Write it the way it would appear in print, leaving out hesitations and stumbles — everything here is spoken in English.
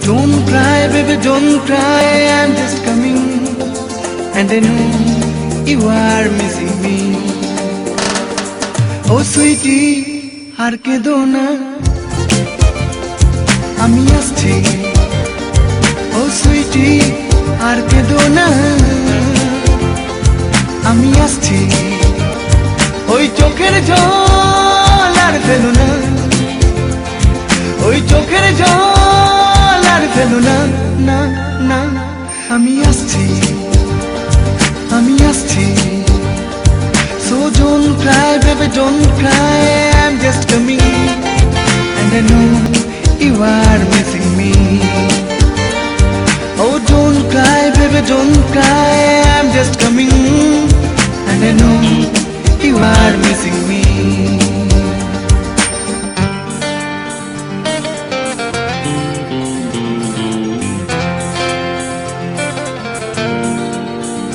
Don't cry, baby, don't cry, I'm just coming. And I know you are missing me. Oh sweetie, আর কেঁদো না, আমি আসছি। Oh sweetie, আর কেঁদো না, আমি আসছি। ওই চোখের জল আর ফেলো না, ওই চোখের জল আর ফেলো না, না না, আমি আসছি, আমি আসছি। So don't cry, baby, don't cry, I'm just coming. And I know you are missing me. Oh don't cry, baby, don't cry,